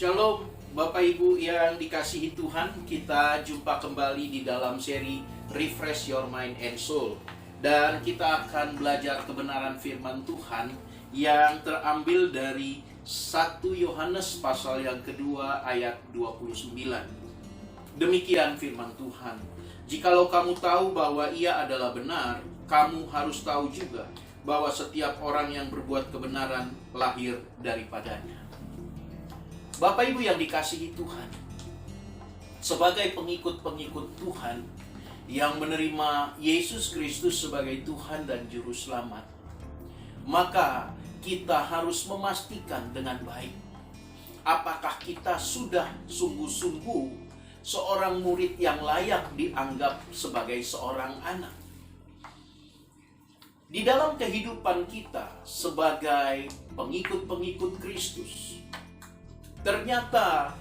Shalom Bapak Ibu yang dikasihi Tuhan, kita jumpa kembali di dalam seri Refresh Your Mind and Soul. Dan kita akan belajar kebenaran firman Tuhan yang terambil dari 1 Yohanes pasal yang kedua ayat 29. Demikian firman Tuhan. Jikalau kamu tahu bahwa Ia adalah benar, kamu harus tahu juga bahwa setiap orang yang berbuat kebenaran lahir daripadanya. Bapak Ibu yang dikasihi Tuhan, sebagai pengikut-pengikut Tuhan yang menerima Yesus Kristus sebagai Tuhan dan Juru Selamat, maka kita harus memastikan dengan baik apakah kita sudah sungguh-sungguh seorang murid yang layak dianggap sebagai seorang anak. Di dalam kehidupan kita sebagai pengikut-pengikut Kristus, ternyata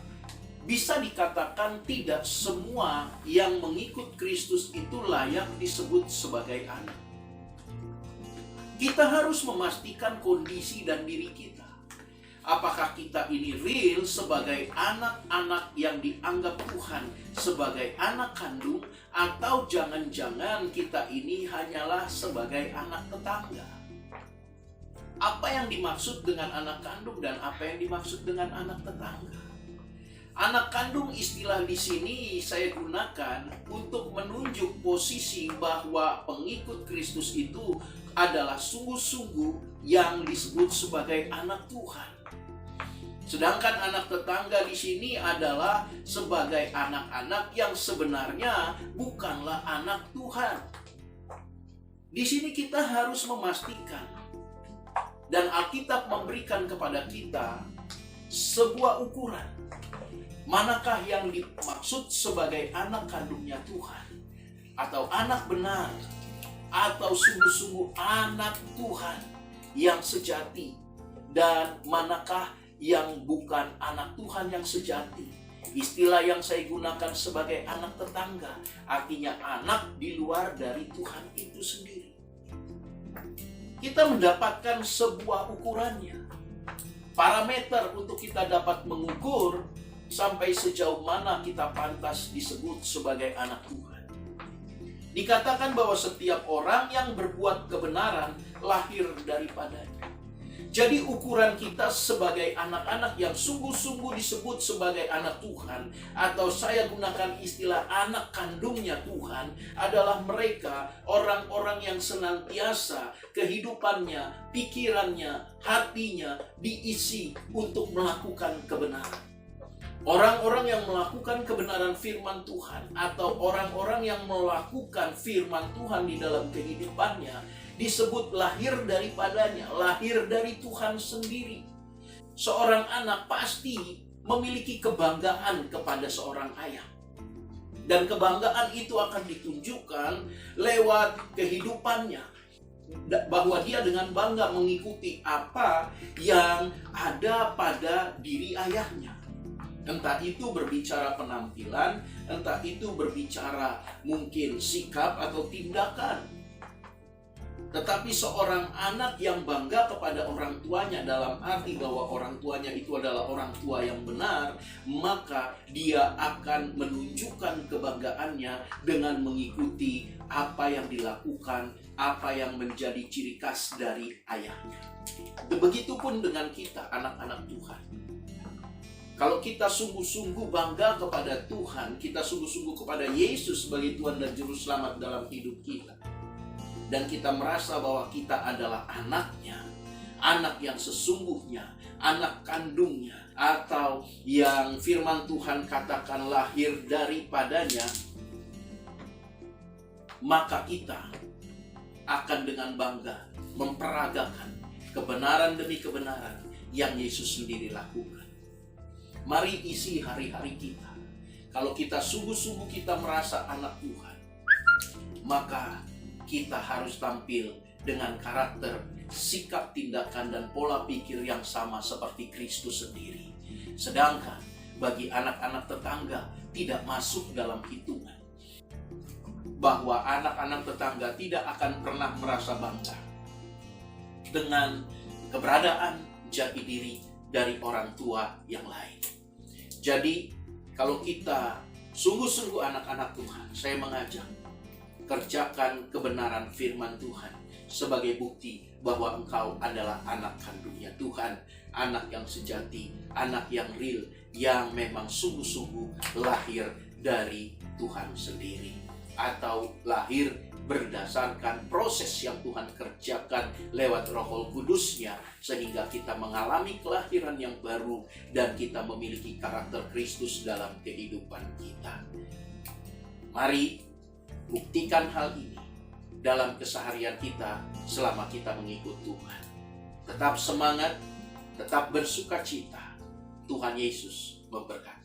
bisa dikatakan tidak semua yang mengikut Kristus itu layak disebut sebagai anak. Kita harus memastikan kondisi dan diri kita. Apakah kita ini real sebagai anak-anak yang dianggap Tuhan sebagai anak kandung, atau jangan-jangan kita ini hanyalah sebagai anak tetangga? Apa yang dimaksud dengan anak kandung dan apa yang dimaksud dengan anak tetangga? Anak kandung istilah di sini saya gunakan untuk menunjuk posisi bahwa pengikut Kristus itu adalah sungguh-sungguh yang disebut sebagai anak Tuhan. Sedangkan anak tetangga di sini adalah sebagai anak-anak yang sebenarnya bukanlah anak Tuhan. Di sini kita harus memastikan, dan Alkitab memberikan kepada kita sebuah ukuran. Manakah yang dimaksud sebagai anak kandungnya Tuhan, atau anak benar, atau sungguh-sungguh anak Tuhan yang sejati, dan manakah yang bukan anak Tuhan yang sejati. Istilah yang saya gunakan sebagai anak tetangga, artinya anak di luar dari Tuhan itu sendiri. Kita mendapatkan sebuah ukurannya, parameter untuk kita dapat mengukur sampai sejauh mana kita pantas disebut sebagai anak Tuhan. Dikatakan bahwa setiap orang yang berbuat kebenaran lahir daripadanya. Jadi ukuran kita sebagai anak-anak yang sungguh-sungguh disebut sebagai anak Tuhan, atau saya gunakan istilah anak kandungnya Tuhan, adalah mereka orang-orang yang senantiasa kehidupannya, pikirannya, hatinya diisi untuk melakukan kebenaran. Orang-orang yang melakukan kebenaran firman Tuhan, atau orang-orang yang melakukan firman Tuhan di dalam kehidupannya, disebut lahir daripadanya, lahir dari Tuhan sendiri. Seorang anak pasti memiliki kebanggaan kepada seorang ayah. Dan kebanggaan itu akan ditunjukkan lewat kehidupannya, bahwa dia dengan bangga mengikuti apa yang ada pada diri ayahnya. Entah itu berbicara penampilan, entah itu berbicara mungkin sikap atau tindakan. Tetapi seorang anak yang bangga kepada orang tuanya, dalam arti bahwa orang tuanya itu adalah orang tua yang benar, maka dia akan menunjukkan kebanggaannya dengan mengikuti apa yang dilakukan, apa yang menjadi ciri khas dari ayahnya. Begitupun dengan kita, anak-anak Tuhan. Kalau kita sungguh-sungguh bangga kepada Tuhan, kita sungguh-sungguh kepada Yesus sebagai Tuhan dan Juru Selamat dalam hidup kita, dan kita merasa bahwa kita adalah anaknya, anak yang sesungguhnya, anak kandungnya, atau yang firman Tuhan katakan lahir daripadanya, maka kita akan dengan bangga memperagakan kebenaran demi kebenaran yang Yesus sendiri lakukan. Mari isi hari-hari kita. Kalau kita sungguh-sungguh kita merasa anak Tuhan, maka kita harus tampil dengan karakter, sikap, tindakan, dan pola pikir yang sama seperti Kristus sendiri. Sedangkan bagi anak-anak tetangga tidak masuk dalam hitungan. Bahwa anak-anak tetangga tidak akan pernah merasa bangga dengan keberadaan jati diri dari orang tua yang lain. Jadi kalau kita sungguh-sungguh anak-anak Tuhan, saya mengajak, kerjakan kebenaran firman Tuhan sebagai bukti bahwa engkau adalah anak kandungnya Tuhan, anak yang sejati, anak yang real, yang memang sungguh-sungguh lahir dari Tuhan sendiri, atau lahir berdasarkan proses yang Tuhan kerjakan lewat Roh Kudus-Nya, sehingga kita mengalami kelahiran yang baru dan kita memiliki karakter Kristus dalam kehidupan kita. Mari buktikan hal ini dalam keseharian kita selama kita mengikut Tuhan. Tetap semangat, tetap bersukacita. Tuhan Yesus memberkati.